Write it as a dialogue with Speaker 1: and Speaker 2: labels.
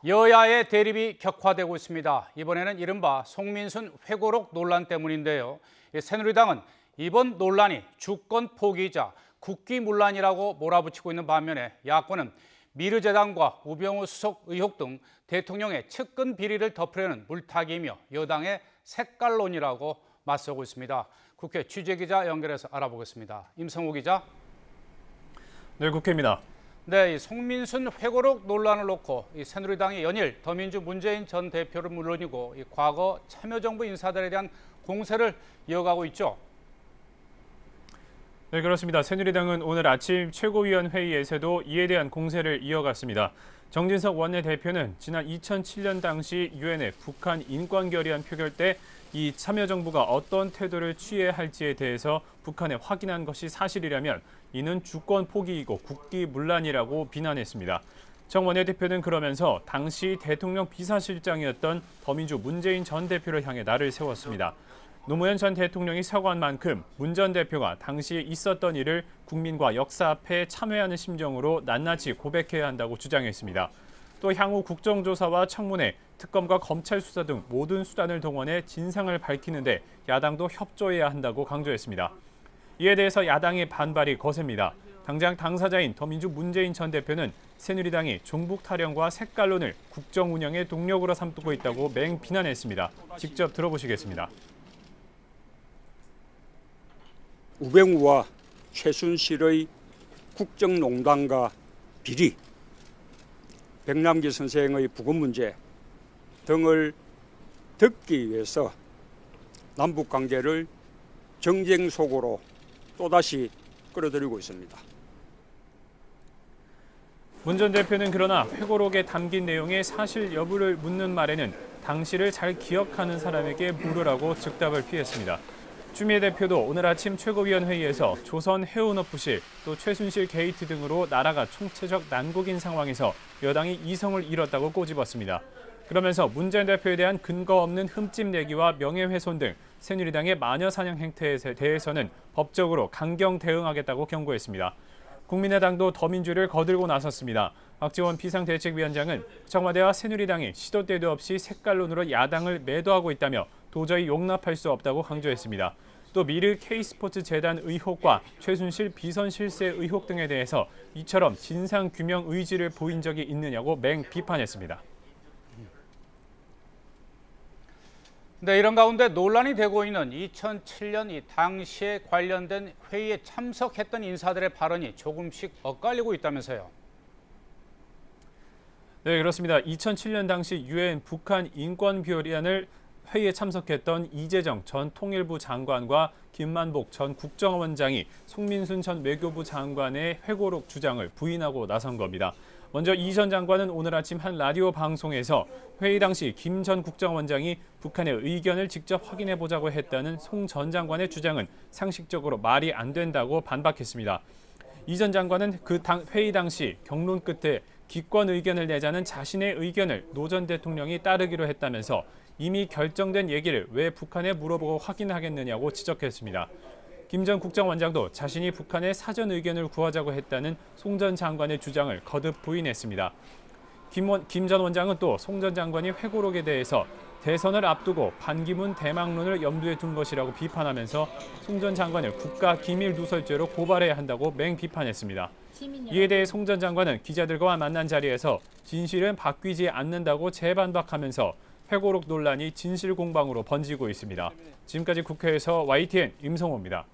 Speaker 1: 여야의 대립이 격화되고 있습니다. 이번에는 이른바 송민순 회고록 논란 때문인데요. 새누리당은 이번 논란이 주권 포기이자 국기문란이라고 몰아붙이고 있는 반면에 야권은 미르재단과 우병우 수석 의혹 등 대통령의 측근 비리를 덮으려는 물타기이며 여당의 색깔론이라고 맞서고 있습니다. 국회 취재기자 연결해서 알아보겠습니다. 임성호 기자.
Speaker 2: 네, 국회입니다.
Speaker 1: 네, 이 송민순 회고록 논란을 놓고 이 새누리당이 연일 더민주 문재인 전 대표를 물론이고 이 과거 참여정부 인사들에 대한 공세를 이어가고 있죠.
Speaker 2: 네, 그렇습니다. 새누리당은 오늘 아침 최고위원회의에서도 이에 대한 공세를 이어갔습니다. 정진석 원내대표는 지난 2007년 당시 유엔의 북한 인권 결의안 표결 때 이 참여정부가 어떤 태도를 취해야 할지에 대해서 북한에 확인한 것이 사실이라면 이는 주권 포기이고 국기문란이라고 비난했습니다. 정 원내대표는 그러면서 당시 대통령 비서실장이었던 더민주 문재인 전 대표를 향해 날을 세웠습니다. 노무현 전 대통령이 사과한 만큼 문 전 대표가 당시에 있었던 일을 국민과 역사 앞에 참회하는 심정으로 낱낱이 고백해야 한다고 주장했습니다. 또 향후 국정조사와 청문회, 특검과 검찰 수사 등 모든 수단을 동원해 진상을 밝히는데 야당도 협조해야 한다고 강조했습니다. 이에 대해서 야당의 반발이 거셉니다. 당장 당사자인 더민주 문재인 전 대표는 새누리당이 종북 타령과 색깔론을 국정 운영의 동력으로 삼고 있다고 맹비난했습니다. 직접 들어보시겠습니다.
Speaker 3: 우병우와 최순실의 국정농단과 비리, 백남기 선생의 부검 문제 등을 덮기 위해서 남북관계를 정쟁 속으로 또다시 끌어들이고 있습니다.
Speaker 2: 문 전 대표는 그러나 회고록에 담긴 내용의 사실 여부를 묻는 말에는 당시를 잘 기억하는 사람에게 물으라고 즉답을 피했습니다. 추미애 대표도 오늘 아침 최고위원회의에서 조선 해운업부실 또 최순실 게이트 등으로 나라가 총체적 난국인 상황에서 여당이 이성을 잃었다고 꼬집었습니다. 그러면서 문 전 대표에 대한 근거 없는 흠집 내기와 명예훼손 등 새누리당의 마녀사냥 행태에 대해서는 법적으로 강경 대응하겠다고 경고했습니다. 국민의당도 더민주를 거들고 나섰습니다. 박지원 비상대책위원장은 청와대와 새누리당이 시도 때도 없이 색깔론으로 야당을 매도하고 있다며 도저히 용납할 수 없다고 강조했습니다. 또 미르 K스포츠 재단 의혹과 최순실 비선 실세 의혹 등에 대해서 이처럼 진상 규명 의지를 보인 적이 있느냐고 맹 비판했습니다.
Speaker 1: 네, 이런 가운데 논란이 되고 있는 2007년 이 당시에 관련된 회의에 참석했던 인사들의 발언이 조금씩 엇갈리고 있다면서요.
Speaker 2: 네, 그렇습니다. 2007년 당시 유엔 북한 인권 결의안을 회의에 참석했던 이재정 전 통일부 장관과 김만복 전 국정원장이 송민순 전 외교부 장관의 회고록 주장을 부인하고 나선 겁니다. 먼저 이 전 장관은 오늘 아침 한 라디오 방송에서 회의 당시 김 전 국정원장이 북한의 의견을 직접 확인해보자고 했다는 송 전 장관의 주장은 상식적으로 말이 안 된다고 반박했습니다. 이 전 장관은 회의 당시 경론 끝에 기권 의견을 내자는 자신의 의견을 노 전 대통령이 따르기로 했다면서 이미 결정된 얘기를 왜 북한에 물어보고 확인하겠느냐고 지적했습니다. 김 전 국정원장도 자신이 북한의 사전 의견을 구하자고 했다는 송 전 장관의 주장을 거듭 부인했습니다. 김 전 원장은 또 송 전 장관이 회고록에 대해서 대선을 앞두고 반기문 대망론을 염두에 둔 것이라고 비판하면서 송 전 장관을 국가기밀누설죄로 고발해야 한다고 맹비판했습니다. 이에 대해 송 전 장관은 기자들과 만난 자리에서 진실은 바뀌지 않는다고 재반박하면서 회고록 논란이 진실 공방으로 번지고 있습니다. 지금까지 국회에서 YTN 임성호입니다.